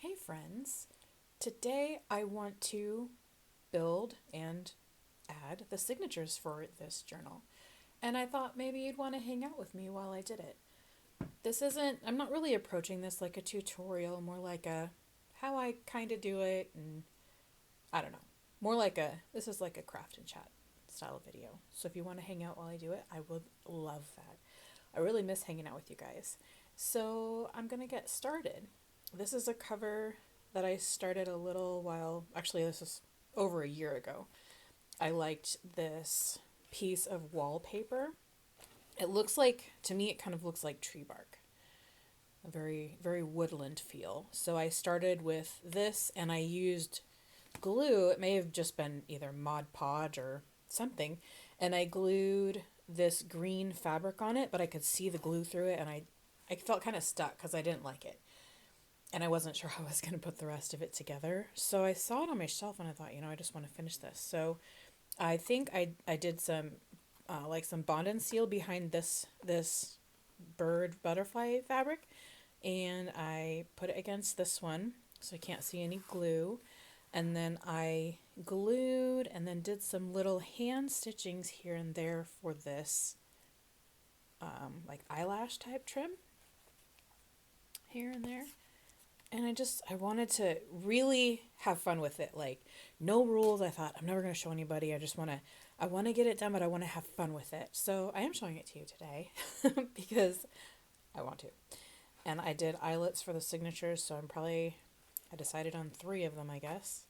Hey friends, today I want to build and add the signatures for this journal. And I thought maybe you'd want to hang out with me while I did it. I'm not really approaching this like a tutorial, more like a how I kind of do it, and I don't know. This is like a craft and chat style video. So if you want to hang out while I do it, I would love that. I really miss hanging out with you guys. So I'm going to get started. This is a cover that I started a little while, actually, this is over a year ago. I liked this piece of wallpaper. It looks like, to me, it kind of looks like tree bark, a very, very woodland feel. So I started with this and I used glue. It may have just been either Mod Podge or something. And I glued this green fabric on it, but I could see the glue through it and I felt kind of stuck because I didn't like it. And I wasn't sure how I was going to put the rest of it together. So I saw it on my shelf and I thought, I just want to finish this. So I think I did some like some Bond and Seal behind this bird butterfly fabric, and I put it against this one so I can't see any glue. And then I glued and then did some little hand stitchings here and there for this like eyelash type trim here and there. And I wanted to really have fun with it. Like, no rules. I thought, I'm never going to show anybody. I want to get it done, but I want to have fun with it. So I am showing it to you today because I want to. And I did eyelets for the signatures. So I decided on 3 of them, I guess.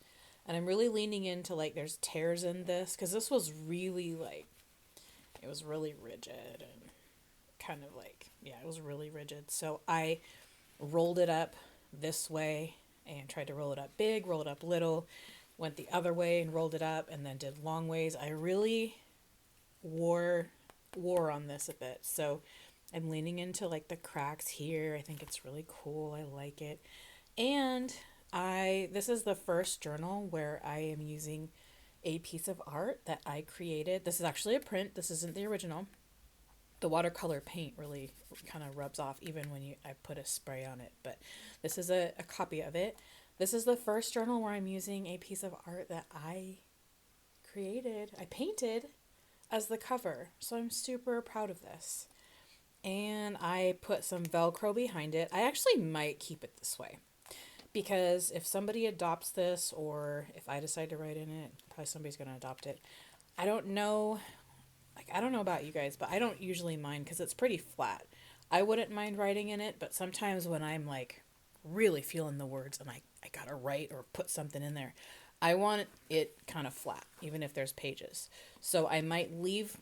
And I'm really leaning into like, there's tears in this because this was really like, it was really rigid and kind of like, yeah, it was really rigid. So I rolled it up this way and tried to roll it up big, roll it up little, went the other way and rolled it up, and then did long ways. I really wore on this a bit. So I'm leaning into like the cracks here. I think it's really cool. I like it. And this is the first journal where I am using a piece of art that I created. This is actually a print. This isn't the original. The watercolor paint really kind of rubs off even when I put a spray on it, but this is a copy of it. This is the first journal where I'm using a piece of art that I painted as the cover. So I'm super proud of this. And I put some Velcro behind it. I actually might keep it this way because if somebody adopts this or if I decide to write in it, probably somebody's going to adopt it. I don't know, like, I don't know about you guys, but I don't usually mind because it's pretty flat. I wouldn't mind writing in it, but sometimes when I'm like really feeling the words and I gotta write or put something in there, I want it kind of flat, even if there's pages. So I might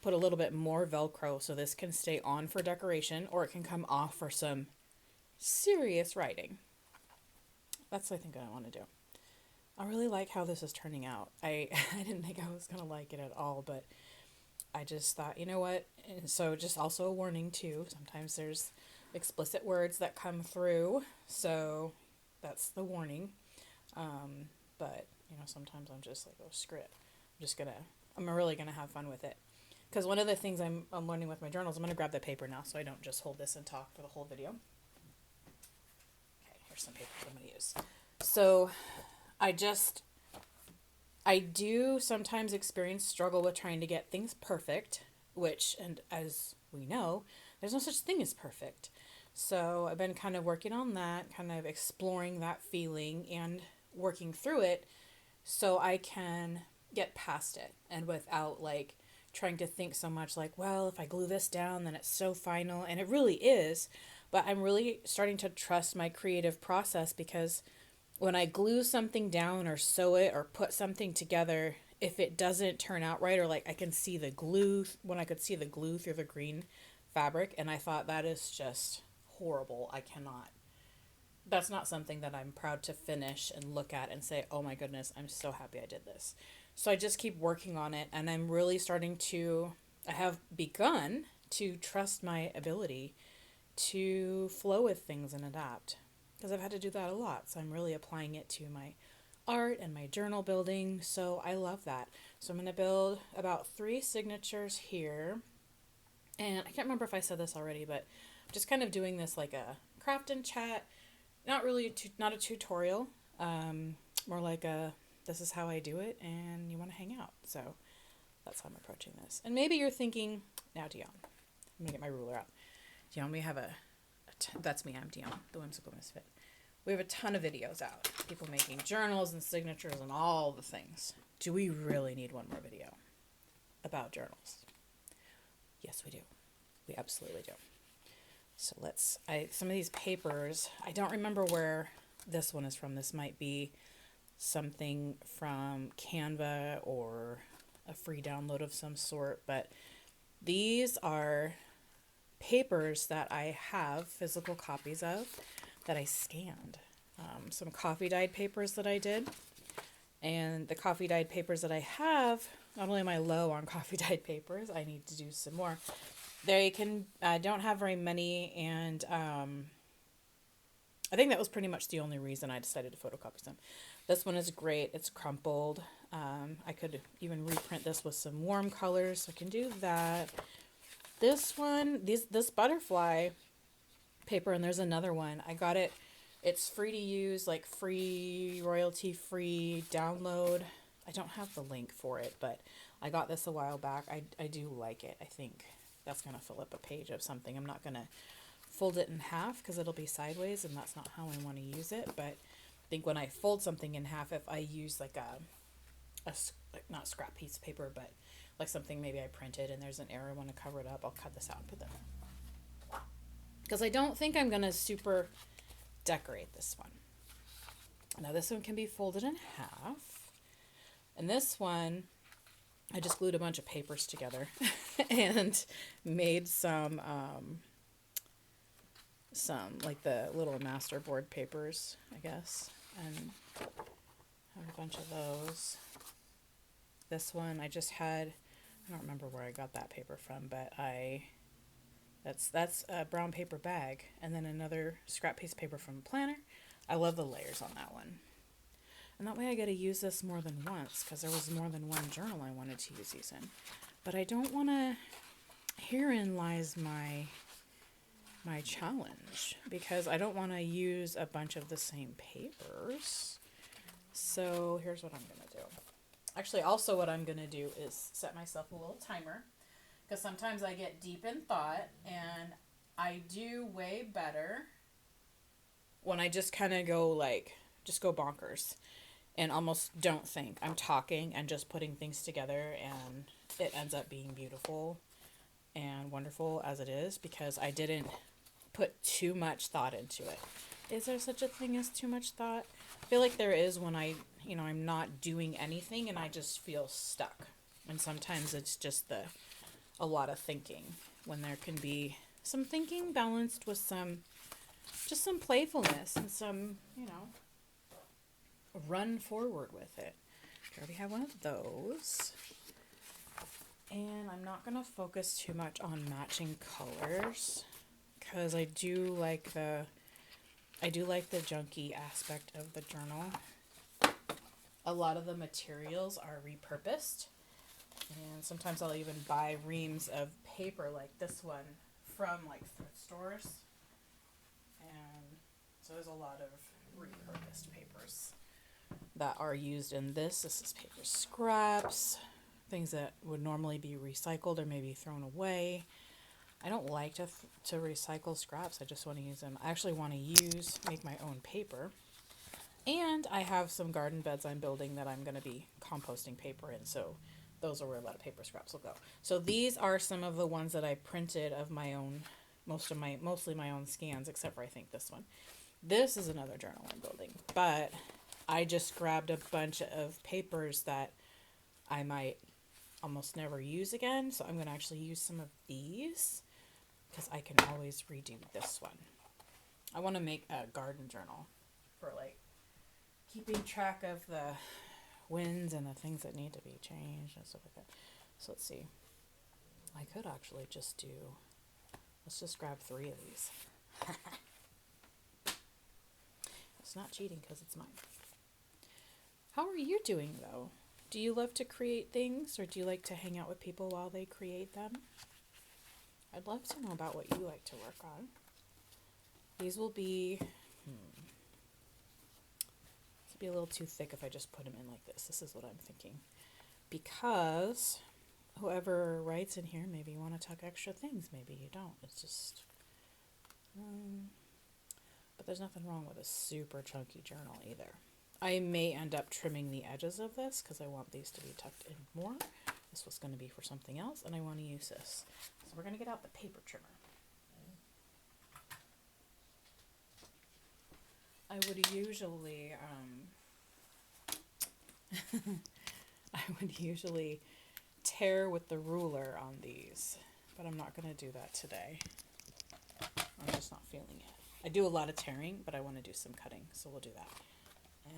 put a little bit more Velcro so this can stay on for decoration or it can come off for some serious writing. That's, I think, what I want to do. I really like how this is turning out. I didn't think I was going to like it at all, but I just thought, you know what? And so, just also a warning too. Sometimes there's explicit words that come through, so that's the warning. But sometimes I'm just like, oh, screw it. I'm really gonna have fun with it. Because one of the things I'm learning with my journals, I'm gonna grab the paper now, so I don't just hold this and talk for the whole video. Okay, here's some paper I'm gonna use. So, I just I do sometimes experience struggle with trying to get things perfect, which, and as we know, there's no such thing as perfect. So I've been kind of working on that, kind of exploring that feeling and working through it so I can get past it and without like trying to think so much like, well, if I glue this down, then it's so final. And it really is. But I'm really starting to trust my creative process because when I glue something down or sew it or put something together, if it doesn't turn out right, or like I can see the glue, when I could see the glue through the green fabric, and I thought that is just horrible. That's not something that I'm proud to finish and look at and say, oh my goodness, I'm so happy I did this. So I just keep working on it, and I have begun to trust my ability to flow with things and adapt because I've had to do that a lot. So I'm really applying it to my art and my journal building. So I love that. So I'm going to build about 3 signatures here. And I can't remember if I said this already, but I'm just kind of doing this like a craft and chat not really, not a tutorial, more like a, this is how I do it and you want to hang out. So that's how I'm approaching this. And maybe you're thinking, now Dion, I'm going to get my ruler out. Dion, we have that's me, I'm Dion, the Whimsical Misfit. We have a ton of videos out. People making journals and signatures and all the things. Do we really need one more video about journals? Yes, we do. We absolutely do. So some of these papers, I don't remember where this one is from. This might be something from Canva or a free download of some sort, but these are papers that I have physical copies of that I scanned. Some coffee dyed papers that I did, and the coffee dyed papers that I have, not only am I low on coffee dyed papers, I need to do some more. I don't have very many, and I think that was pretty much the only reason I decided to photocopy some. This one is great. It's crumpled. I could even reprint this with some warm colors, so I can do that. This one, this butterfly paper, and there's another one. I got it. It's free to use, like free, royalty-free download. I don't have the link for it, but I got this a while back. I do like it. I think that's going to fill up a page of something. I'm not going to fold it in half because it'll be sideways, and that's not how I want to use it. But I think when I fold something in half, if I use like like not scrap piece of paper, but like something maybe I printed and there's an error, I want to cover it up, I'll cut this out and put that in. Because I don't think I'm going to super decorate this one. Now this one can be folded in half. And this one, I just glued a bunch of papers together and made some like the little masterboard papers, I guess. And have a bunch of those. This one I just had, I don't remember where I got that paper from, but that's a brown paper bag, and then another scrap piece of paper from a planner. I love the layers on that one. And that way I get to use this more than once, because there was more than one journal I wanted to use these in. But I don't want to, herein lies my challenge, because I don't want to use a bunch of the same papers. So here's what I'm going to do. Actually, also what I'm going to do is set myself a little timer, because sometimes I get deep in thought, and I do way better when I just kind of go bonkers and almost don't think. I'm talking and just putting things together, and it ends up being beautiful and wonderful as it is, because I didn't put too much thought into it. Is there such a thing as too much thought? I feel like there is when I'm not doing anything and I just feel stuck. And sometimes it's just a lot of thinking, when there can be some thinking balanced with some playfulness and some, run forward with it. I already have one of those. And I'm not going to focus too much on matching colors, because I do like the junky aspect of the journal. A lot of the materials are repurposed, and sometimes I'll even buy reams of paper like this one from like thrift stores. And so there's a lot of repurposed papers that are used in this. This is paper scraps, things that would normally be recycled or maybe thrown away. I don't like to recycle scraps. I just want to use them. I actually want to make my own paper. And I have some garden beds I'm building that I'm going to be composting paper in. So those are where a lot of paper scraps will go. So these are some of the ones that I printed of my own, mostly my own scans, except for I think this one. This is another journal I'm building, but I just grabbed a bunch of papers that I might almost never use again. So I'm going to actually use some of these, because I can always redo this one. I want to make a garden journal for like keeping track of the winds and the things that need to be changed and stuff like that. So let's see. I could actually let's just grab 3 of these. It's not cheating because it's mine. How are you doing though? Do you love to create things, or do you like to hang out with people while they create them? I'd love to know about what you like to work on. These will be, be a little too thick if I just put them in like this. This is what I'm thinking. Because whoever writes in here, maybe you want to tuck extra things, maybe you don't. It's just, but there's nothing wrong with a super chunky journal either. I may end up trimming the edges of this because I want these to be tucked in more. This was going to be for something else, and I want to use this. So we're going to get out the paper trimmer. I would usually, tear with the ruler on these, but I'm not going to do that today. I'm just not feeling it. I do a lot of tearing, but I want to do some cutting, so we'll do that.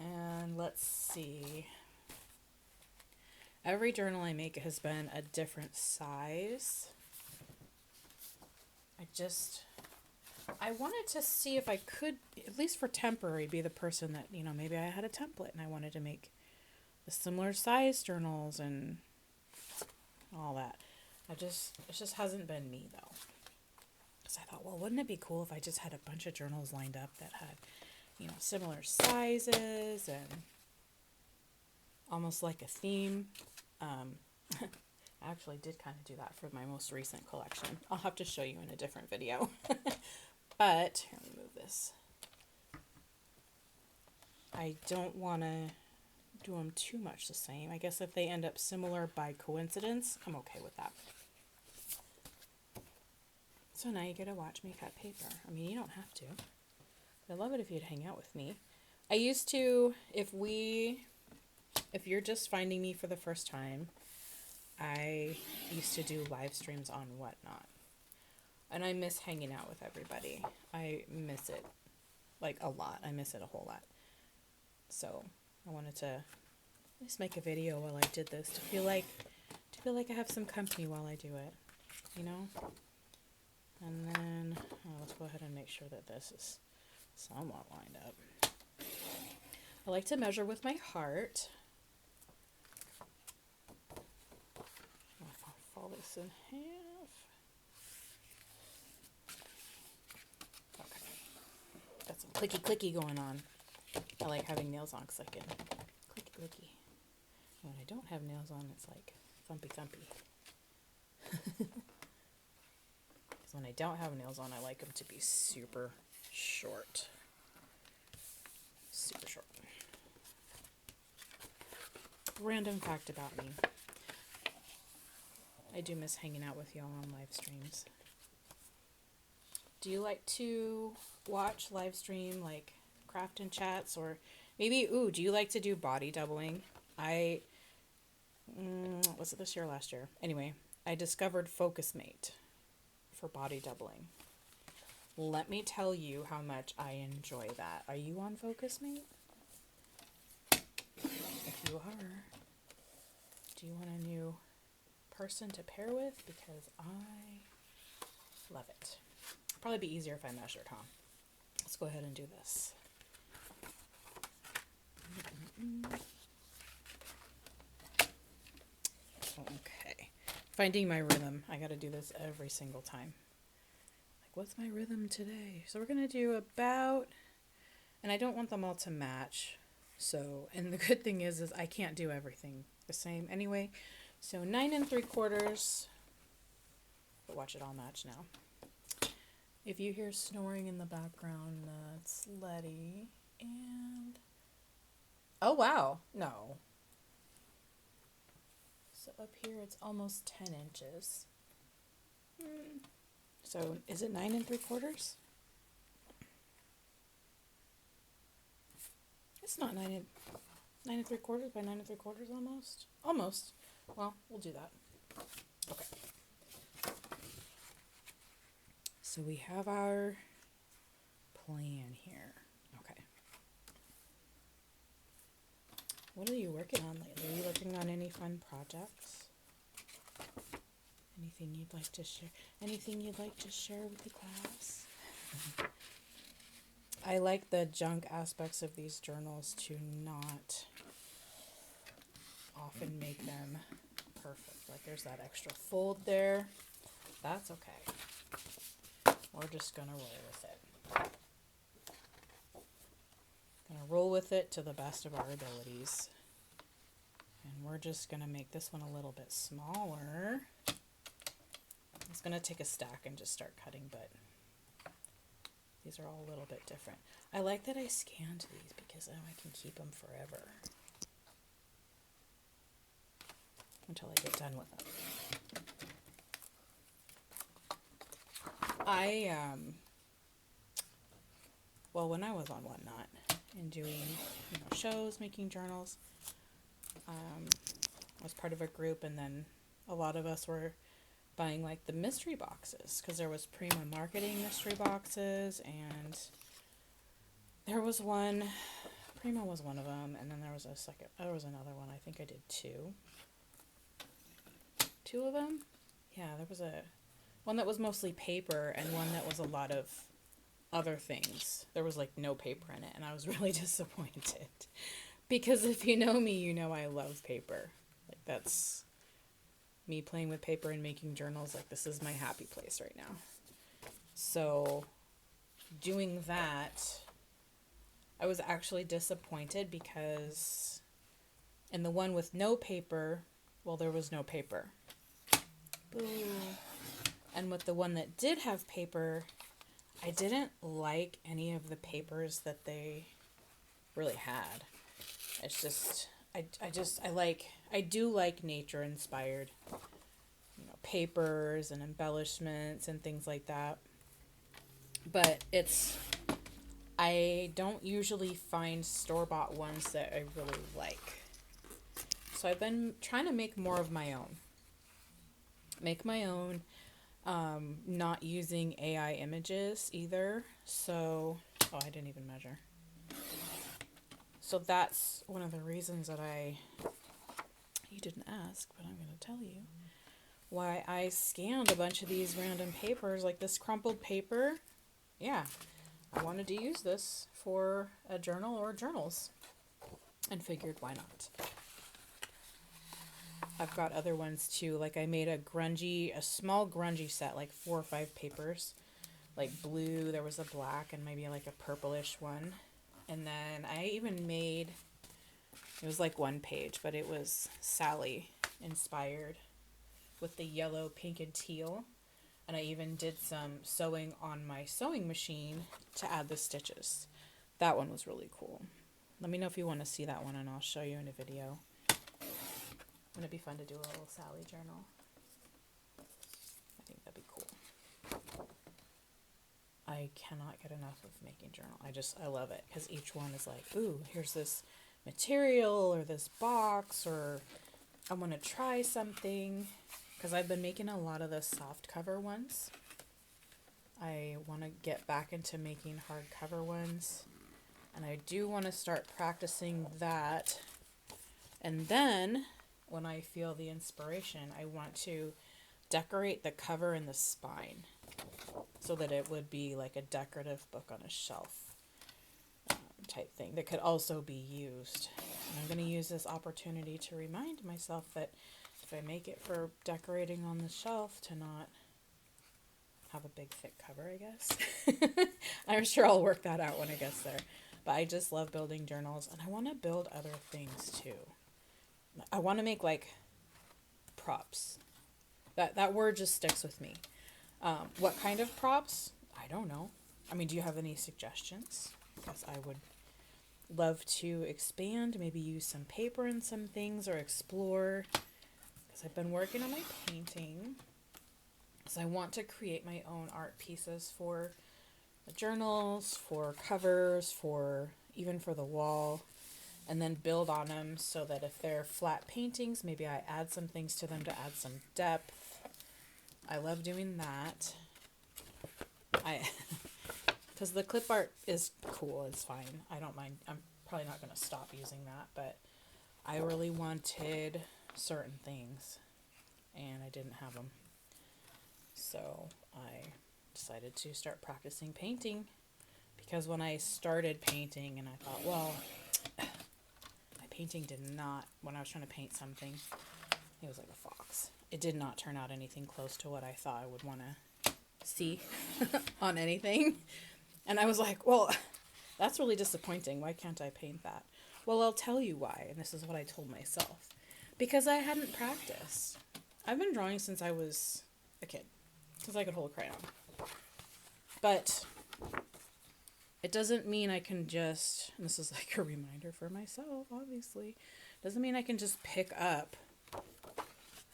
And let's see. Every journal I make has been a different size. I wanted to see if I could, at least for temporary, be the person that, maybe I had a template and I wanted to make the similar size journals and all that. It just hasn't been me though. Because I thought, well, wouldn't it be cool if I just had a bunch of journals lined up that had, similar sizes and almost like a theme. I actually did kind of do that for my most recent collection. I'll have to show you in a different video. But, here, let me move this. I don't want to do them too much the same. I guess if they end up similar by coincidence, I'm okay with that. So now you get to watch me cut paper. I mean, you don't have to. I'd love it if you'd hang out with me. I used to, if you're just finding me for the first time, I used to do live streams on Whatnot. And I miss hanging out with everybody. I miss it, like, a lot. I miss it a whole lot. So I wanted to at least make a video while I did this to feel like I have some company while I do it, And then let's go ahead and make sure that this is somewhat lined up. I like to measure with my heart. I'll fold this in half. Got some clicky going on. I like having nails on because I can clicky. When I don't have nails on, it's like thumpy. Because when I don't have nails on, I like them to be super short. Super short. Random fact about me. I do miss hanging out with y'all on live streams. Do you like to watch live stream like craft and chats, or maybe do you like to do body doubling? Was it this year or last year? Anyway, I discovered Focusmate for body doubling. Let me tell you how much I enjoy that. Are you on Focusmate? If you are, do you want a new person to pair with? Because I love it. Probably be easier if I measured, huh? Let's go ahead and do this. Okay. Finding my rhythm. I got to do this every single time. Like, what's my rhythm today? So we're going to do about, and I don't want them all to match. So, and the good thing is I can't do everything the same anyway. So 9 3/4. But watch it all match now. If you hear snoring in the background, that's Letty. And oh wow, no. So up here it's almost 10 inches. So is it 9 3/4? It's not 9 3/4 by 9 3/4 almost. Almost. Well, we'll do that. Okay. So we have our plan here. Okay. What are you working on lately? Are you working on any fun projects? Anything you'd like to share? Anything you'd like to share with the class? I like the junk aspects of these journals to not often make them perfect. Like there's that extra fold there. That's okay. We're just gonna roll with it. Gonna roll with it to the best of our abilities. And we're just gonna make this one a little bit smaller. I was gonna take a stack and just start cutting, but these are all a little bit different. I like that I scanned these because now I can keep them forever. Until I get done with them. Well, when I was on Whatnot and doing, shows, making journals, I was part of a group, and then a lot of us were buying like the mystery boxes because there was Prima Marketing mystery boxes, and there was one, Prima was one of them, and then there was another one. I think I did two of them. Yeah, there was one that was mostly paper and one that was a lot of other things. There was like no paper in it, and I was really disappointed because if you know me, you know I love paper. Like, that's me playing with paper and making journals. Like, this is my happy place right now. So doing that, I was actually disappointed because in the one with no paper, well, there was no paper. Boo. And with the one that did have paper, I didn't like any of the papers that they really had. It's just, I do like nature inspired, papers and embellishments and things like that. But I don't usually find store-bought ones that I really like. So I've been trying to make more of my own. Not using AI images either. So, I didn't even measure. So that's one of the reasons that you didn't ask, but I'm going to tell you, why I scanned a bunch of these random papers, like this crumpled paper. Yeah, I wanted to use this for a journal or journals, and figured why not. I've got other ones too. Like, I made a small grungy set, like 4 or 5 papers, like blue. There was a black and maybe like a purplish one. And then I even made, it was like 1 page, but it was Sally inspired with the yellow, pink, and teal. And I even did some sewing on my sewing machine to add the stitches. That one was really cool. Let me know if you want to see that one, and I'll show you in a video. Wouldn't it be fun to do a little Sally journal? I think that'd be cool. I cannot get enough of making journal. I love it because each one is like, ooh, here's this material or this box, or I want to try something. Because I've been making a lot of the soft cover ones. I want to get back into making hardcover ones. And I do want to start practicing that. And then, when I feel the inspiration, I want to decorate the cover and the spine so that it would be like a decorative book on a shelf type thing that could also be used. And I'm going to use this opportunity to remind myself that if I make it for decorating on the shelf, to not have a big thick cover, I guess. I'm sure I'll work that out when it gets there. But I just love building journals, and I want to build other things too. I want to make like props. That word just sticks with me. What kind of props? I don't know. I mean, do you have any suggestions? Because I would love to expand, maybe use some paper in some things, or explore. Because I've been working on my painting. So I want to create my own art pieces for the journals, for covers, even for the wall, and then build on them so that if they're flat paintings, maybe I add some things to them to add some depth. I love doing that. Because the clip art is cool, it's fine. I don't mind. I'm probably not going to stop using that, but I really wanted certain things, and I didn't have them. So I decided to start practicing painting, because when I started painting and I thought, well, my painting did not, when I was trying to paint something, it was like a fox. It did not turn out anything close to what I thought I would want to see on anything. And I was like, well, That's really disappointing. Why can't I paint that? Well, I'll tell you why, and this is what I told myself. Because I hadn't practiced. I've been drawing since I was a kid, since I could hold a crayon. But it doesn't mean I can just, and this is like a reminder for myself, obviously, doesn't mean I can just pick up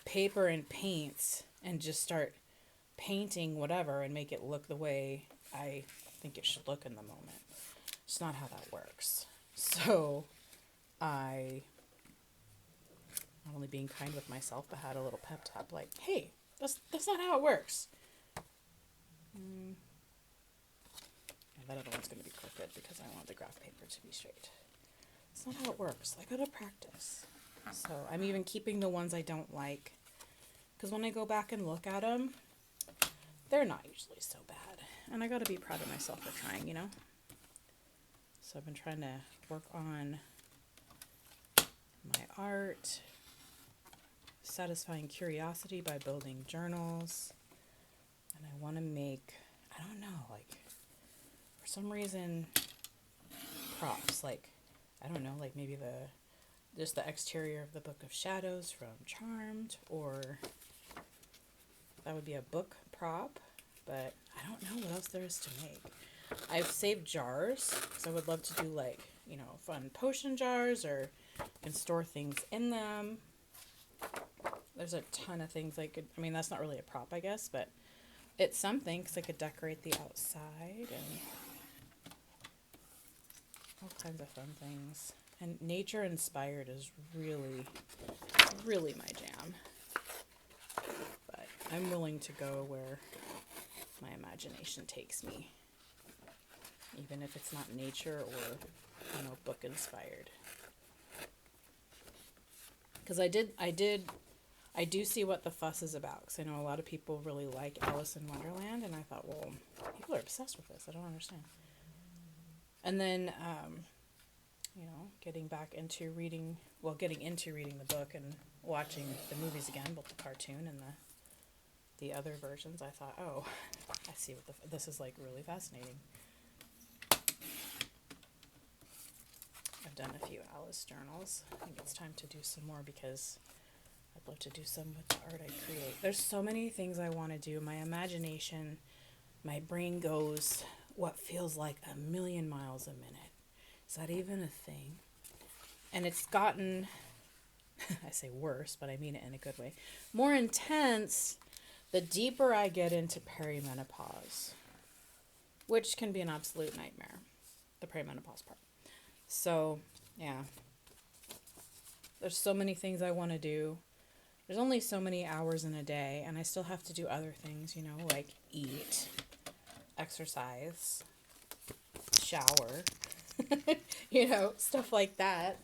paper and paints and just start painting whatever and make it look the way I think it should look in the moment. It's not how that works. So I, not only being kind with myself, but had a little pep talk like, hey, that's not how it works. Yeah, that other one's going to be crooked because I want the graph paper to be straight. It's not how it works. I gotta practice. So I'm even keeping the ones I don't like, because when I go back and look at them, they're not usually so bad. And I gotta be proud of myself for trying, you know? So I've been trying to work on my art, satisfying curiosity by building journals, and I want to make, I don't know, like, for some reason, props, like, I don't know, like maybe just the exterior of the Book of Shadows from Charmed, or that would be a book prop, but I don't know what else there is to make. I've saved jars, because I would love to do, like, you know, fun potion jars, or you can store things in them. There's a ton of things I could, I mean, that's not really a prop, I guess, but it's something, because I could decorate the outside, and all kinds of fun things. And nature inspired is really, really my jam. But I'm willing to go where my imagination takes me, even if it's not nature or, you know, book inspired. Because I do see what the fuss is about. Because I know a lot of people really like Alice in Wonderland, and I thought, well, people are obsessed with this. I don't understand. And then, you know, getting into reading the book and watching the movies again, both the cartoon and the other versions, I thought, oh, I see what this is, like, really fascinating. I've done a few Alice journals. I think it's time to do some more, because I'd love to do some with the art I create. There's so many things I want to do. My imagination, my brain goes what feels like 1,000,000 miles a minute. Is that even a thing? And it's gotten, I say worse, but I mean it in a good way, more intense the deeper I get into perimenopause, which can be an absolute nightmare, the perimenopause part. So, yeah. There's so many things I want to do. There's only so many hours in a day, and I still have to do other things, you know, like eat, exercise, shower, you know, stuff like that.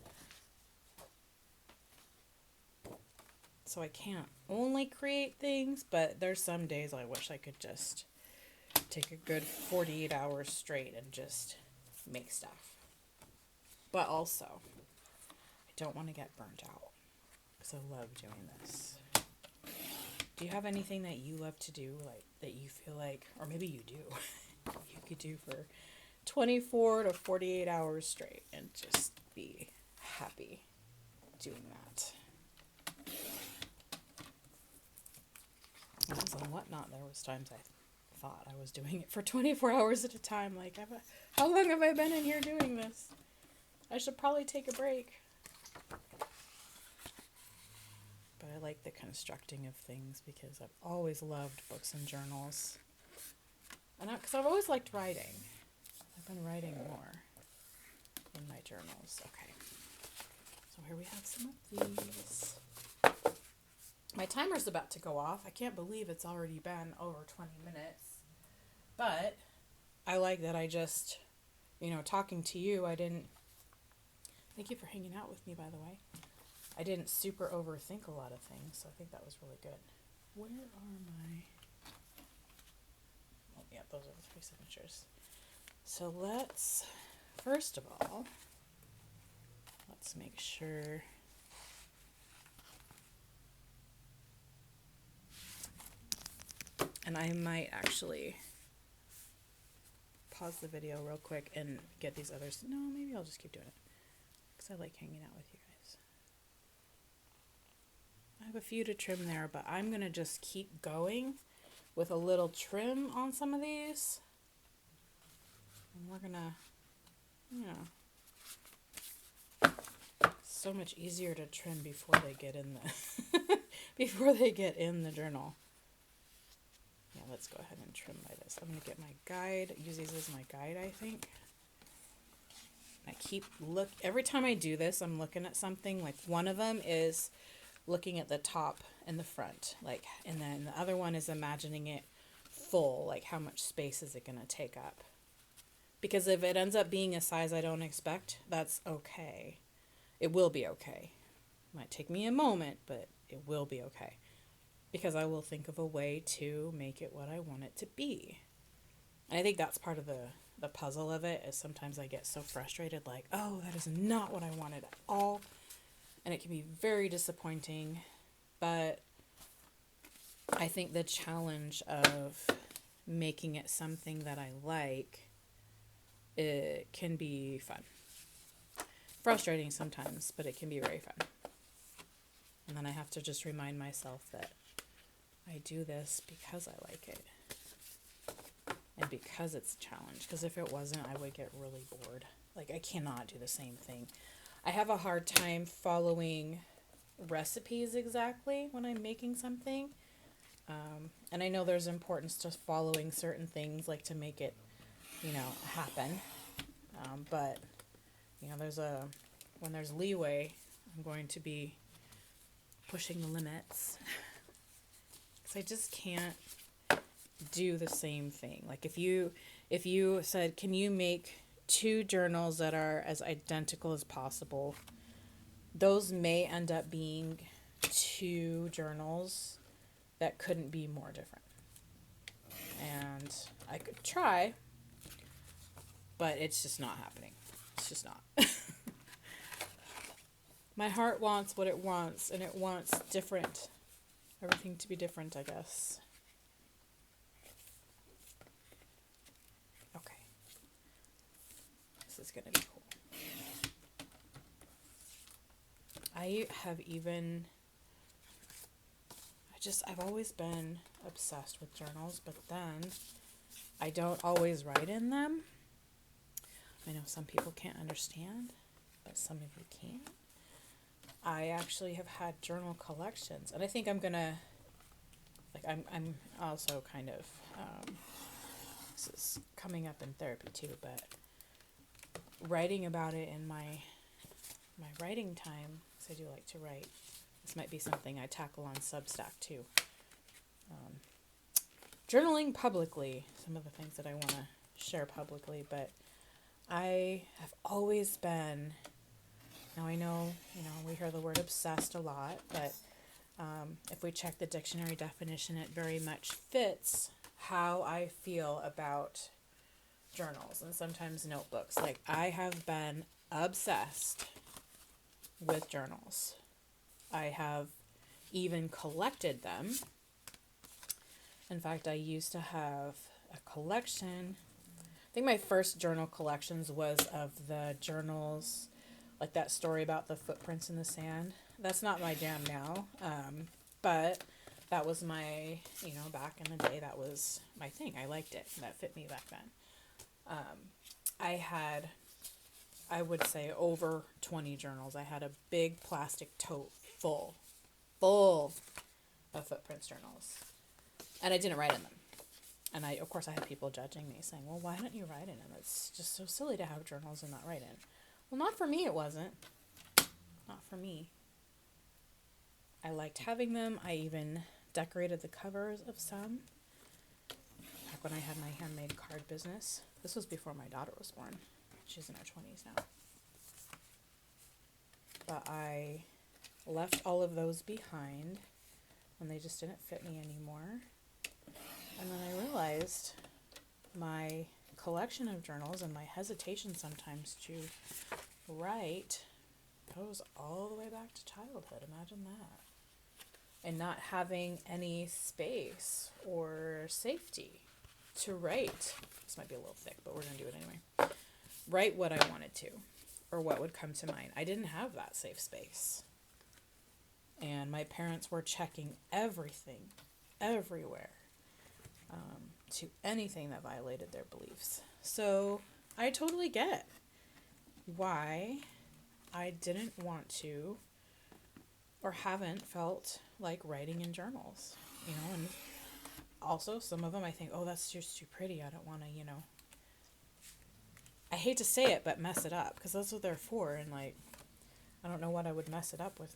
So I can't only create things, but there's some days I wish I could just take a good 48 hours straight and just make stuff. But also, I don't want to get burnt out, because I love doing this. Do you have anything that you love to do, like, that you feel like, or maybe you do, you could do for 24 to 48 hours straight and just be happy doing that? Because on Whatnot, there was times I thought I was doing it for 24 hours at a time. Like, how long have I been in here doing this? I should probably take a break. But I like the constructing of things, because I've always loved books and journals. And because I've always liked writing. I've been writing more in my journals. Okay. So here we have some of these. My timer's about to go off. I can't believe it's already been over 20 minutes. But I like that I just, you know, talking to you, thank you for hanging out with me, by the way. I didn't super overthink a lot of things, so I think that was really good. Where are my... Oh, yeah, those are the 3 signatures. So first of all, let's make sure... And I might actually pause the video real quick and get these others. No, maybe I'll just keep doing it because I like hanging out with you guys. I have a few to trim there, but I'm going to just keep going with a little trim on some of these. And we're going to, so much easier to trim before they get in the before they get in the journal. Yeah, let's go ahead and trim by this. I'm going to get my guide, use these as my guide, I think. I keep every time I do this, I'm looking at something. Like one of them is looking at the top and the front, like, and then the other one is imagining it full, like how much space is it going to take up? Because if it ends up being a size I don't expect, that's okay. It will be okay. Might take me a moment, but it will be okay. Because I will think of a way to make it what I want it to be. And I think that's part of the puzzle of it, is sometimes I get so frustrated, like, oh, that is not what I wanted at all. And it can be very disappointing. But I think the challenge of making it something that I like, it can be fun. Frustrating sometimes, but it can be very fun. And then I have to just remind myself that I do this because I like it. And because it's a challenge. Because if it wasn't, I would get really bored. Like, I cannot do the same thing. I have a hard time following recipes exactly when I'm making something. And I know there's importance to following certain things, like to make it, happen. But, when there's leeway, I'm going to be pushing the limits. Because I just can't do the same thing. Like if you said, can you make 2 journals that are as identical as possible, those may end up being 2 journals that couldn't be more different. And I could try, but it's just not happening. It's just not. My heart wants what it wants, and it wants different. Everything to be different, I guess. Okay. This is going to be cool. I've always been obsessed with journals, but then I don't always write in them. I know some people can't understand, but some of you can. I actually have had journal collections, and I think I'm gonna, I'm also kind of, this is coming up in therapy too, but writing about it in my writing time, because I do like to write. This might be something I tackle on Substack too. Journaling publicly, some of the things that I want to share publicly, but I have always been, now I know, we hear the word obsessed a lot, but if we check the dictionary definition, it very much fits how I feel about journals and sometimes notebooks. Like, I have been obsessed with journals. I have even collected them. In fact, I used to have a collection. I think my first journal collections was of the journals, like that story about the footprints in the sand. That's not my jam now, but that was my, back in the day, that was my thing. I liked it. That fit me back then. I would say over 20 journals. I had a big plastic tote full of footprints journals. And I didn't write in them. And of course I had people judging me, saying, well, why don't you write in them? It's just so silly to have journals and not write in. Well, not for me it wasn't. Not for me. I liked having them. I even decorated the covers of some. Back when I had my handmade card business. This was before my daughter was born. She's in her 20s now. But I left all of those behind when they just didn't fit me anymore. And then I realized my collection of journals and my hesitation sometimes to write goes all the way back to childhood. Imagine that. And not having any space or safety to write. This might be a little thick, but we're going to do it anyway. Write what I wanted to, or what would come to mind. I didn't have that safe space. And my parents were checking everything, everywhere, to anything that violated their beliefs. So I totally get why I didn't want to or haven't felt like writing in journals, and also some of them I think, oh, that's just too pretty. I don't want to, I hate to say it, but mess it up, because that's what they're for. And like, I don't know what I would mess it up with,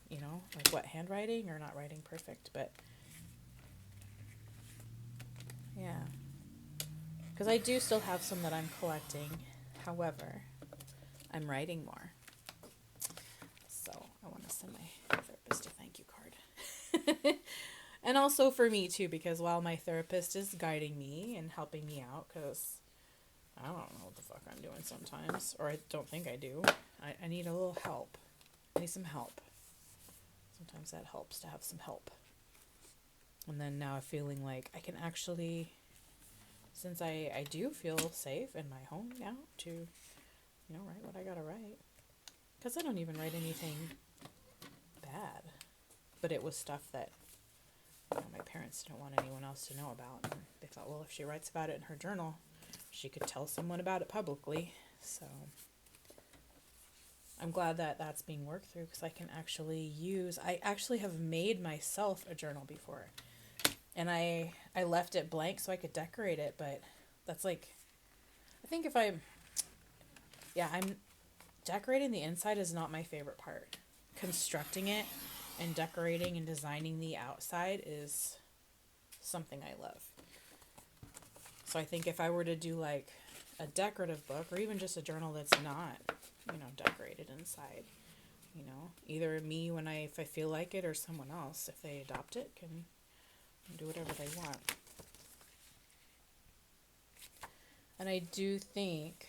like what, handwriting or not writing perfect, but yeah. Because I do still have some that I'm collecting. However, I'm writing more. So I want to send my therapist a thank you card. And also for me too, because while my therapist is guiding me and helping me out, because I don't know what the fuck I'm doing sometimes, or I don't think I do. I need a little help. I need some help. Sometimes that helps to have some help. And then now I'm feeling like I can actually, since I do feel safe in my home now to, write what I gotta write. Because I don't even write anything bad. But it was stuff that, my parents didn't want anyone else to know about. And they thought, well, if she writes about it in her journal, she could tell someone about it publicly. So I'm glad that that's being worked through, because I can actually I actually have made myself a journal before. And I left it blank so I could decorate it, but that's like, I think I'm decorating the inside is not my favorite part. Constructing it and decorating and designing the outside is something I love. So I think if I were to do like a decorative book, or even just a journal that's not, decorated inside, either me if I feel like it, or someone else, if they adopt it, can do whatever they want. And I do think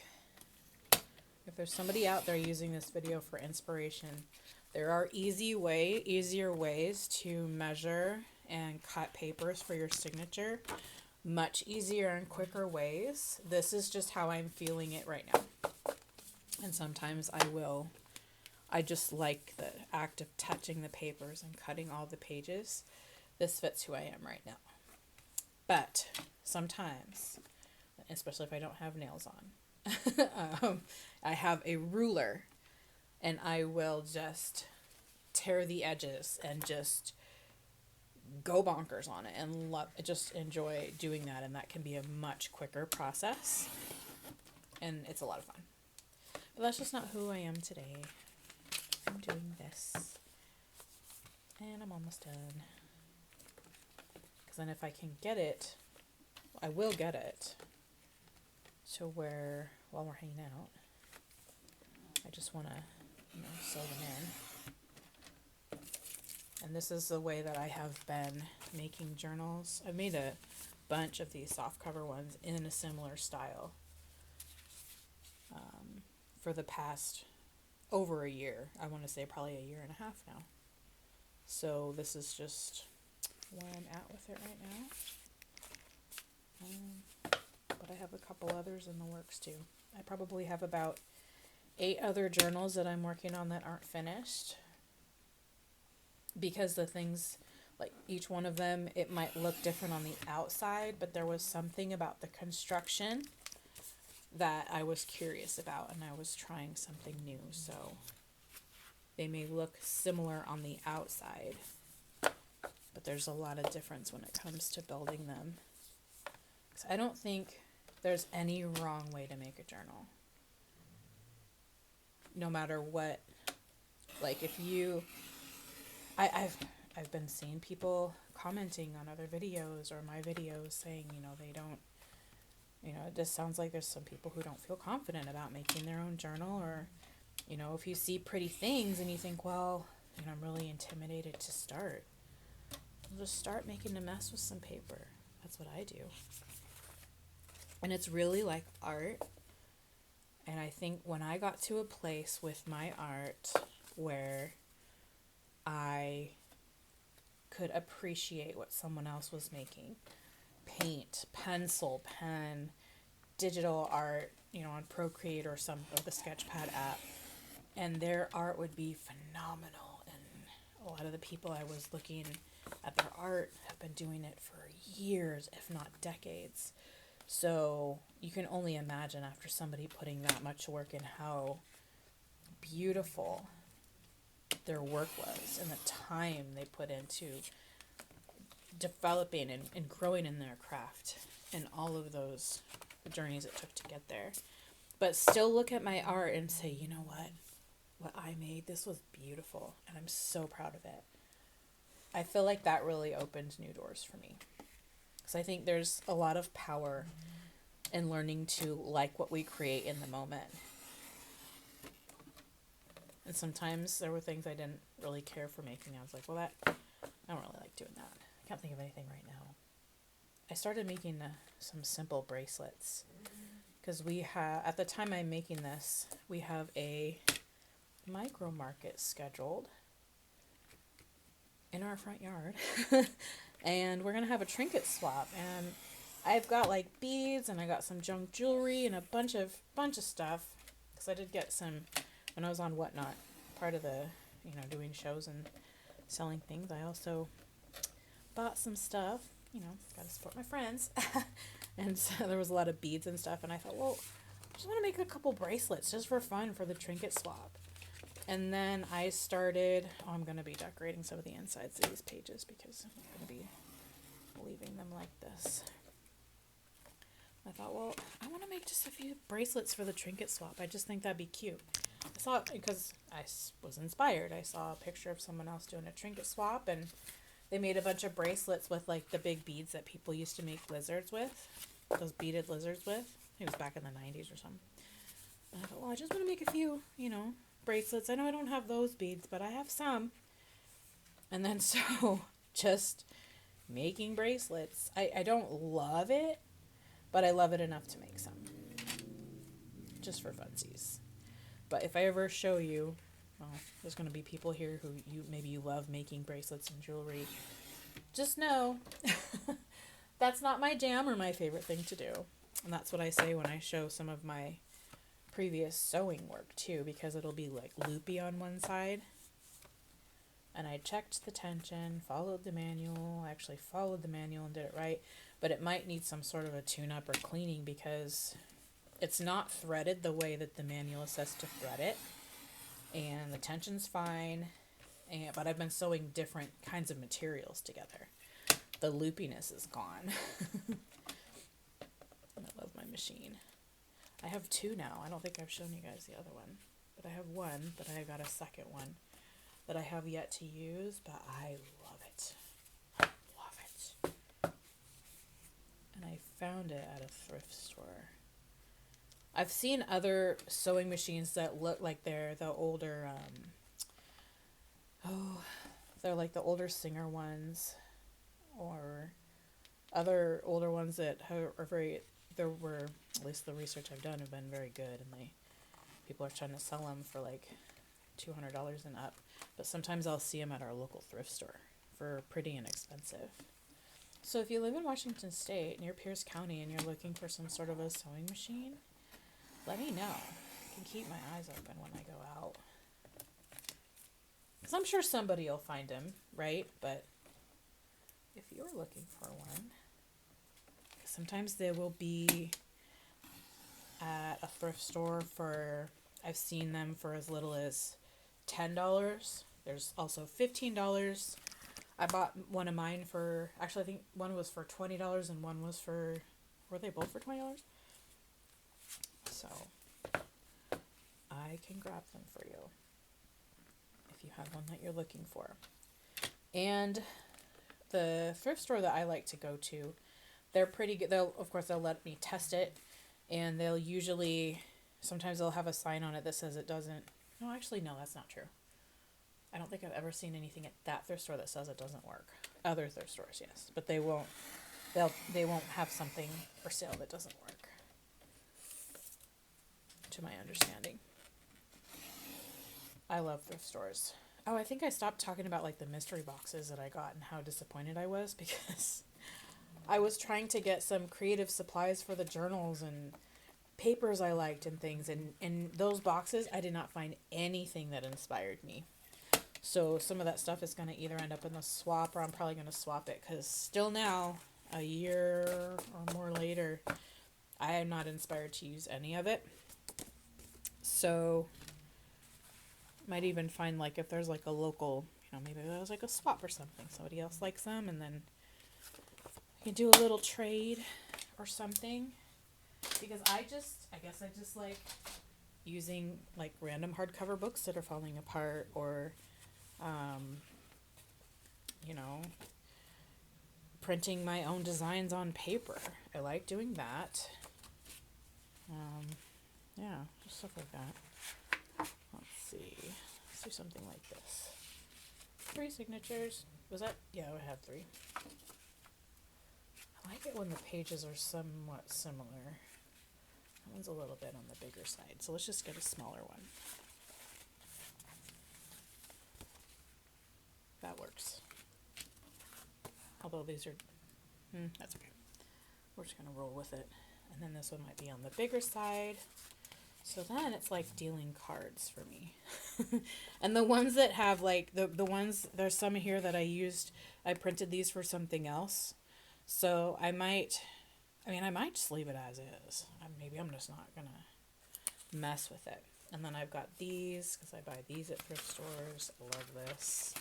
if there's somebody out there using this video for inspiration, there are easier ways to measure and cut papers for your signature. Much easier and quicker ways. This is just how I'm feeling it right now. And sometimes I just like the act of touching the papers and cutting all the pages. This fits who I am right now. But sometimes, especially if I don't have nails on, I have a ruler, and I will just tear the edges and just go bonkers on it, and just enjoy doing that. And that can be a much quicker process, and it's a lot of fun. But that's just not who I am today. I'm doing this, and I'm almost done. Because then if I can get it, I will get it to where, while we're hanging out, I just want to, sew them in. And this is the way that I have been making journals. I've made a bunch of these softcover ones in a similar style for the past over a year. I want to say probably a year and a half now. So this is just where I'm at with it right now. But I have a couple others in the works too. I probably have about 8 other journals that I'm working on that aren't finished. Because the things, like each one of them, it might look different on the outside, but there was something about the construction that I was curious about, and I was trying something new. So they may look similar on the outside, but there's a lot of difference when it comes to building them. 'Cause I don't think there's any wrong way to make a journal. No matter what, like if you, I've been seeing people commenting on other videos or my videos saying, they don't, it just sounds like there's some people who don't feel confident about making their own journal, or, if you see pretty things and you think, well, I'm really intimidated to start, well, just start making a mess with some paper. That's what I do. And it's really like art. And I think when I got to a place with my art where I could appreciate what someone else was making, paint, pencil, pen, digital art, on Procreate or the Sketchpad app, and their art would be phenomenal. And a lot of the people I was looking at their art have been doing it for years, if not decades. So you can only imagine after somebody putting that much work in how beautiful their work was and the time they put into developing and growing in their craft and all of those journeys it took to get there. But still look at my art and say, you know what I made, this was beautiful, and I'm so proud of it. I feel like that really opened new doors for me. Because I think there's a lot of power in learning to like what we create in the moment. And sometimes there were things I didn't really care for making. I was like, well, I don't really like doing that. I can't think of anything right now. I started making some simple bracelets. Because at the time I'm making this, we have a micro market scheduled in our front yard. And we're going to have a trinket swap. And I've got like beads, and I got some junk jewelry and a bunch of stuff. Because I did get some when I was on Whatnot, part of the, doing shows and selling things. I also bought some stuff, got to support my friends. And so there was a lot of beads and stuff. And I thought, well, I just want to make a couple bracelets just for fun for the trinket swap. And then I started, I'm going to be decorating some of the insides of these pages because I'm not going to be leaving them like this. I thought, well, I want to make just a few bracelets for the trinket swap. I just think that'd be cute. I saw it because I was inspired. I saw a picture of someone else doing a trinket swap, and they made a bunch of bracelets with like the big beads that people used to make lizards with, those beaded lizards with. It was back in the 90s or something. And I thought, well, I just want to make a few, bracelets. I know I don't have those beads, but I have some. And then so just making bracelets. I don't love it, but I love it enough to make some. Just for funsies. But if I ever show you, well, there's going to be people here who maybe you love making bracelets and jewelry. Just know that's not my jam or my favorite thing to do. And that's what I say when I show some of my previous sewing work too, because it'll be like loopy on one side. And I checked the tension, followed the manual, actually followed the manual and did it right. But it might need some sort of a tune-up or cleaning because it's not threaded the way that the manual says to thread it. And the tension's fine. But I've been sewing different kinds of materials together. The loopiness is gone. I love my machine. I have two now. I don't think I've shown you guys the other one. But I have one, but I got a second one that I have yet to use, but I love it. I love it. And I found it at a thrift store. I've seen other sewing machines that look like they're the older, they're like the older Singer ones, or other older ones that are at least the research I've done have been very good, and people are trying to sell them for like $200 and up. But sometimes I'll see them at our local thrift store for pretty inexpensive. So if you live in Washington State, near Pierce County, and you're looking for some sort of a sewing machine, let me know. I can keep my eyes open when I go out. Because I'm sure somebody will find them, right? But if you're looking for one, sometimes they will be at a thrift store I've seen them for as little as $10. There's also $15. I bought one of mine actually I think one was for $20 and one was were they both for $20? So I can grab them for you if you have one that you're looking for. And the thrift store that I like to go to, they're pretty good. They'll let me test it, and sometimes they'll have a sign on it that says it doesn't. No, actually, no, that's not true. I don't think I've ever seen anything at that thrift store that says it doesn't work. Other thrift stores, yes, but they won't have something for sale that doesn't work, to my understanding. I love thrift stores. Oh, I think I stopped talking about like the mystery boxes that I got and how disappointed I was because I was trying to get some creative supplies for the journals and papers I liked and things, and in those boxes I did not find anything that inspired me. So some of that stuff is going to either end up in the swap, or I'm probably going to swap it, because still now, a year or more later, I am not inspired to use any of it. So might even find, like, if there's like a local, maybe there's like a swap or something, somebody else likes them, and then you can do a little trade or something. Because I guess I just like using like random hardcover books that are falling apart, or you know, printing my own designs on paper. I like doing that. Yeah, just stuff like that. Let's see. Let's do something like this. 3 signatures. Was that? Yeah, I have 3. I like it when the pages are somewhat similar. That one's a little bit on the bigger side, so let's just get a smaller one. That works. Although these are, that's okay. We're just gonna roll with it. And then this one might be on the bigger side. So then it's like dealing cards for me. And the ones that have like, the ones, there's some here that I printed these for something else. So I might just leave it as is. Maybe I'm just not gonna mess with it. And then I've got these, because I buy these at thrift stores. I love this.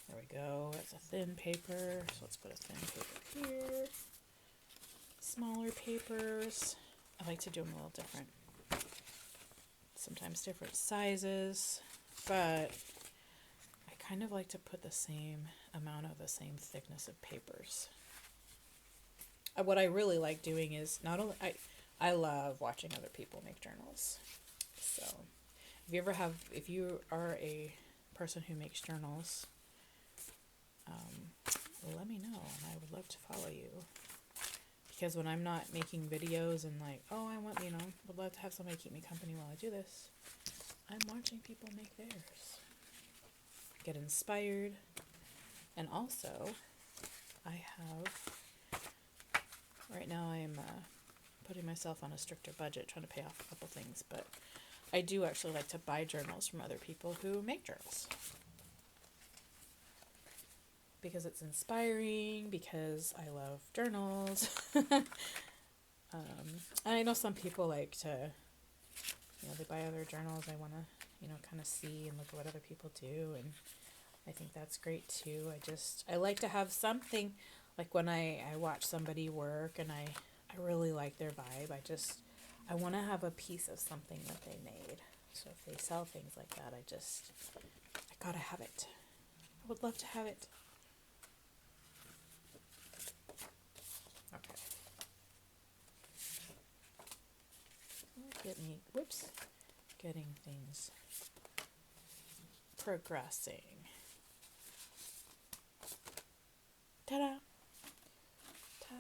There we go. It's a thin paper. So let's put a thin paper here. Smaller papers. I like to do them a little different. Sometimes different sizes, but I kind of like to put the same amount of the same thickness of papers. What I really like doing is not only, I love watching other people make journals. So if you are a person who makes journals, let me know, and I would love to follow you. Because when I'm not making videos and like, oh, would love to have somebody keep me company while I do this, I'm watching people make theirs. Get inspired. And also, right now I'm putting myself on a stricter budget, trying to pay off a couple things, but I do actually like to buy journals from other people who make journals. Because it's inspiring, because I love journals. And I know some people like to, they buy other journals. I want to, kind of see and look at what other people do. And I think that's great too. I like to have something, like when I watch somebody work and I really like their vibe. I want to have a piece of something that they made. So if they sell things like that, I gotta have it. I would love to have it. Okay. Getting things progressing. Ta-da! Ta-da!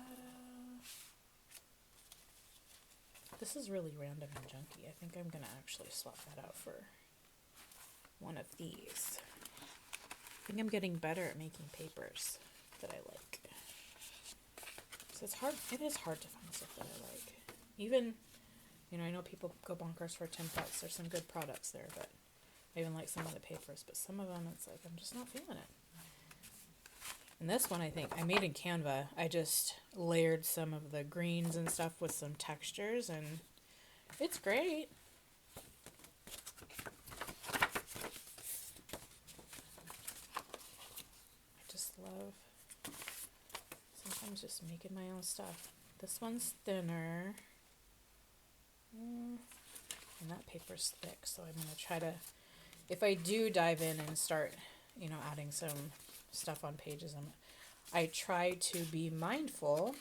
This is really random and junky. I think I'm gonna actually swap that out for one of these. I think I'm getting better at making papers that I like. So it is hard to find stuff that I like. Even, I know people go bonkers for $10. There's some good products there, but I even like some of the papers, but some of them it's like, I'm just not feeling it. And this one I think I made in Canva. I just layered some of the greens and stuff with some textures, and it's great. I just love sometimes just making my own stuff. This one's thinner. And that paper's thick, so I'm going to try to, if I do dive in and start, adding some stuff on pages, I try to be mindful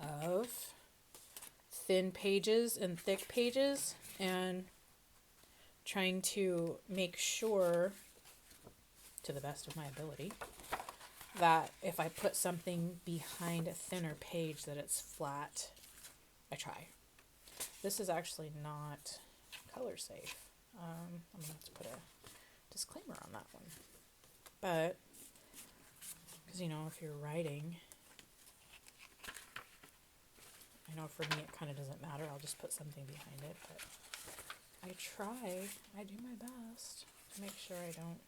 of thin pages and thick pages, and trying to make sure, to the best of my ability, that if I put something behind a thinner page that it's flat. I try. This is actually not color safe. I'm going to have to put a disclaimer on that one. But Because, if you're writing, I know for me it kind of doesn't matter. I'll just put something behind it, but I do my best to make sure I don't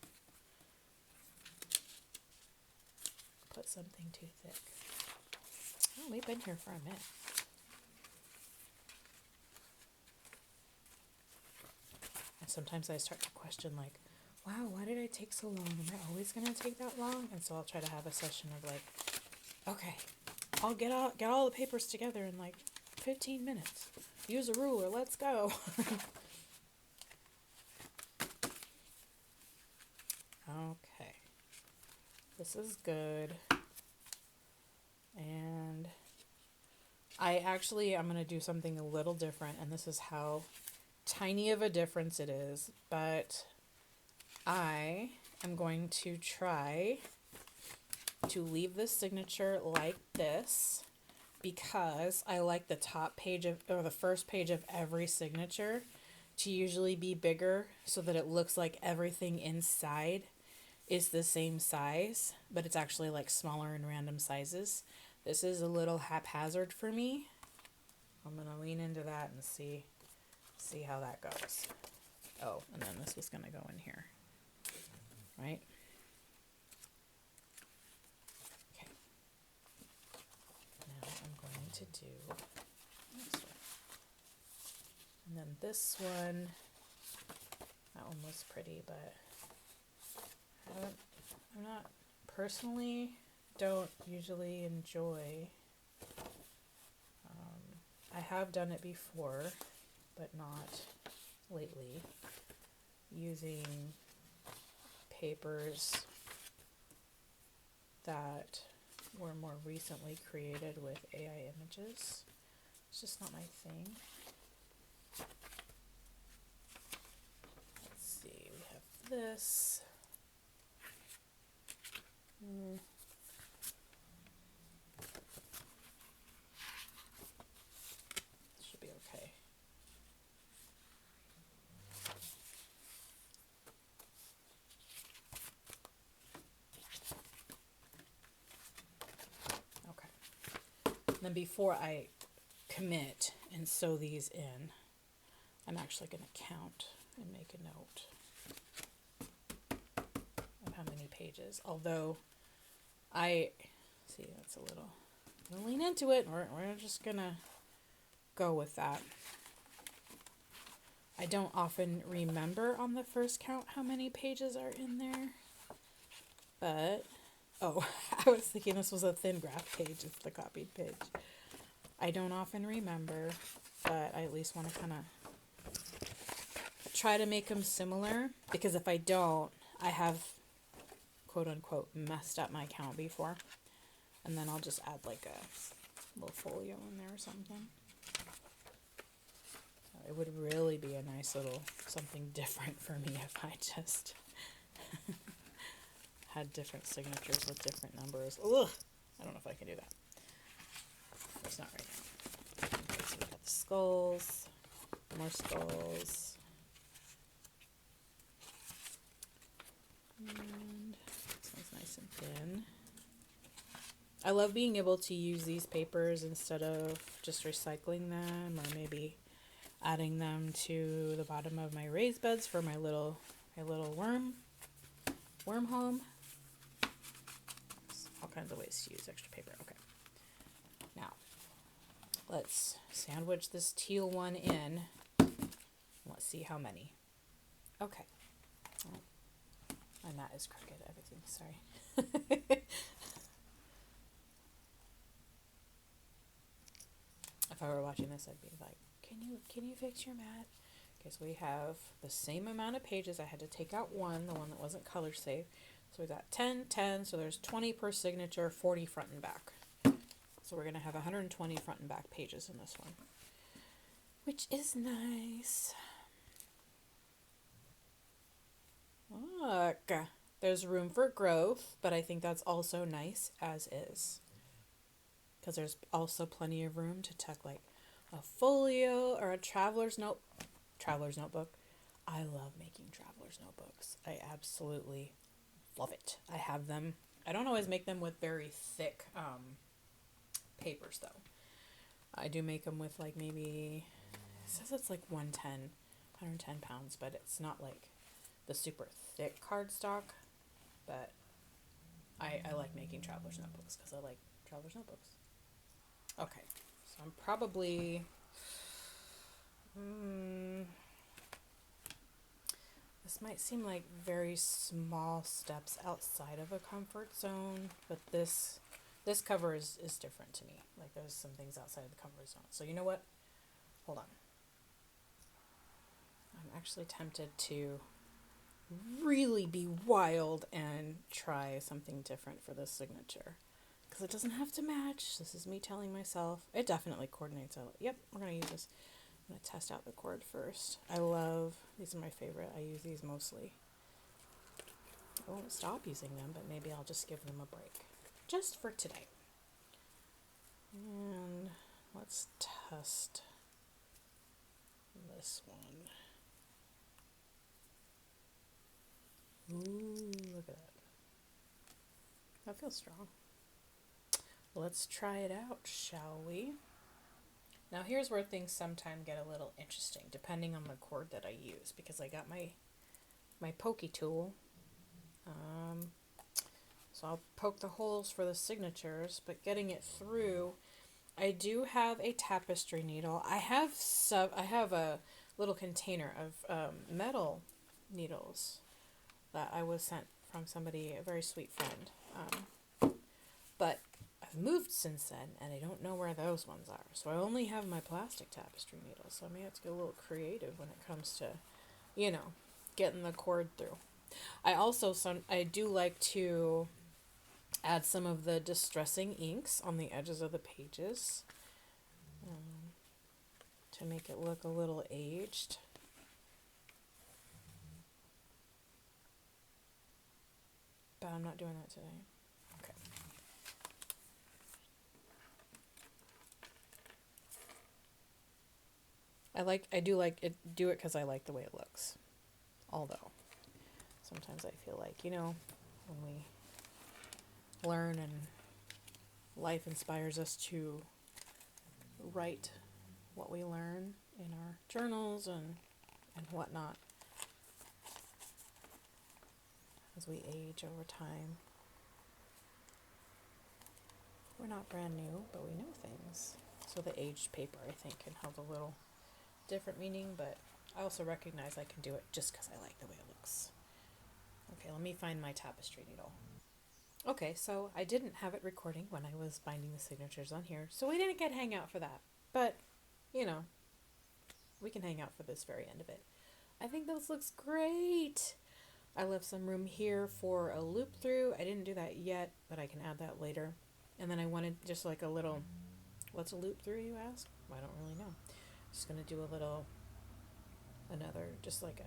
put something too thick. Oh, we've been here for a minute. And sometimes I start to question, like, wow, why did I take so long? Am I always going to take that long? And so I'll try to have a session of like, okay, I'll get all the papers together in like 15 minutes. Use a ruler, let's go. Okay. This is good. And I'm going to do something a little different, and this is how tiny of a difference it is, but I am going to try to leave this signature like this because I like the top page or the first page of every signature to usually be bigger so that it looks like everything inside is the same size, but it's actually like smaller in random sizes. This is a little haphazard for me. I'm going to lean into that and see how that goes. Oh, and then this was going to go in here. Right? Okay. Now I'm going to do this one. And then this one, that one was pretty, but I'm not personally don't usually enjoy. I have done it before, but not lately, using papers that were more recently created with AI images. It's just not my thing. Let's see, we have this. Should be okay. Okay. And then before I commit and sew these in, I'm actually going to count and make a note of how many pages. Although that's a little, I'm gonna lean into it. We're just gonna go with that. I don't often remember on the first count how many pages are in there, but I was thinking this was a thin graph page. It's the copied page. I don't often remember, but I at least want to kind of try to make them similar, because if I don't, I have quote unquote messed up my count before, and then I'll just add like a little folio in there or something. It would really be a nice little something different for me if I just had different signatures with different numbers. Ugh, I don't know if I can do that. It's not right now. Okay, so we got the skulls, more skulls. And this one's nice and thin. I love being able to use these papers instead of just recycling them, or maybe adding them to the bottom of my raised beds for my little worm home. There's all kinds of ways to use extra paper. Okay. Now, let's sandwich this teal one in. Let's see how many. Okay. Oh, my mat is crooked. Everything. Sorry. If I were watching this, I'd be like, can you fix your mat? Okay, so we have the same amount of pages. I had to take out the one that wasn't color safe. So we got 10, 10, so there's 20 per signature, 40 front and back. So we're going to have 120 front and back pages in this one, which is nice. Look, there's room for growth, but I think that's also nice as is, because there's also plenty of room to tuck like a folio or a traveler's notebook. I love making traveler's notebooks. I absolutely love it. I have them I don't always make them with very thick papers though. I do make them with like maybe, it says it's like 110 pounds, but it's not like the super thick cardstock. But I like making traveler's notebooks because I like traveler's notebooks. Okay, so I'm probably, this might seem like very small steps outside of a comfort zone, but this cover is different to me. Like there's some things outside of the comfort zone. So you know what? Hold on. I'm actually tempted to really be wild and try something different for this signature. Because it doesn't have to match. This is me telling myself. It definitely coordinates. Yep, we're going to use this. I'm going to test out the cord first. I love, these are my favorite. I use these mostly. I won't stop using them, but maybe I'll just give them a break. Just for today. And let's test this one. Ooh, look at that. That feels strong. Let's try it out, shall we? Now here's where things sometimes get a little interesting, depending on the cord that I use, because I got my pokey tool. So I'll poke the holes for the signatures, but getting it through, I do have a tapestry needle. I have a little container of metal needles that I was sent from somebody, a very sweet friend. But I've moved since then, and I don't know where those ones are. So I only have my plastic tapestry needles, so I may have to get a little creative when it comes to, getting the cord through. I do like to add some of the distressing inks on the edges of the pages to make it look a little aged. But I'm not doing that today. Okay. I do it because I like the way it looks. Although, sometimes I feel like, when we learn and life inspires us to write what we learn in our journals and whatnot as we age over time. We're not brand new, but we know things. So the aged paper, I think, can have a little different meaning, but I also recognize I can do it just because I like the way it looks. Okay, let me find my tapestry needle. Okay, so I didn't have it recording when I was binding the signatures on here, so we didn't get hangout for that. But, we can hang out for this very end of it. I think this looks great. I left some room here for a loop through. I didn't do that yet, but I can add that later. And then I wanted just like a little, what's a loop through, you ask? I don't really know. Just going to do just like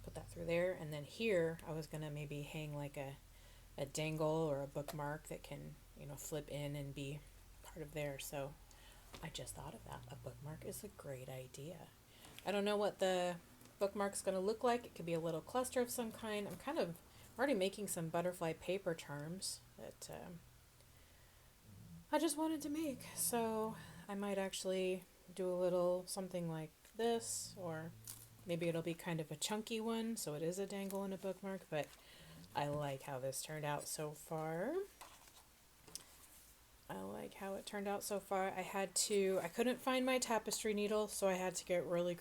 put that through there. And then here, I was going to maybe hang like a dangle or a bookmark that can, flip in and be part of there. So I just thought of that. A bookmark is a great idea. I don't know what the bookmark's going to look like. It could be a little cluster of some kind. I'm already making some butterfly paper charms that I just wanted to make. So I might actually do a little something like this, or maybe it'll be kind of a chunky one, so it is a dangle and a bookmark, but I like how this turned out so far. I couldn't find my tapestry needle, so I had to get really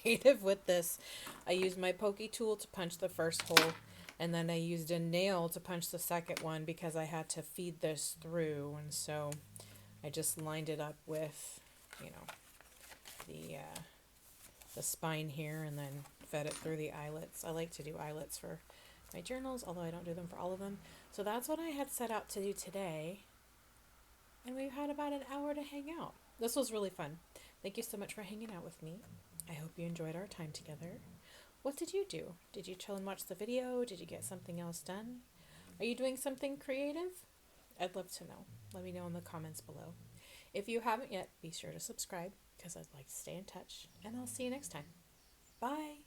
creative with this. I used my pokey tool to punch the first hole, and then I used a nail to punch the second one because I had to feed this through, and so I just lined it up with, the spine here, and then fed it through the eyelets. I like to do eyelets for my journals, although I don't do them for all of them. So that's what I had set out to do today. And we've had about an hour to hang out. This was really fun. Thank you so much for hanging out with me. I hope you enjoyed our time together. What did you do? Did you chill and watch the video? Did you get something else done? Are you doing something creative? I'd love to know. Let me know in the comments below. If you haven't yet, be sure to subscribe because I'd like to stay in touch. And I'll see you next time. Bye!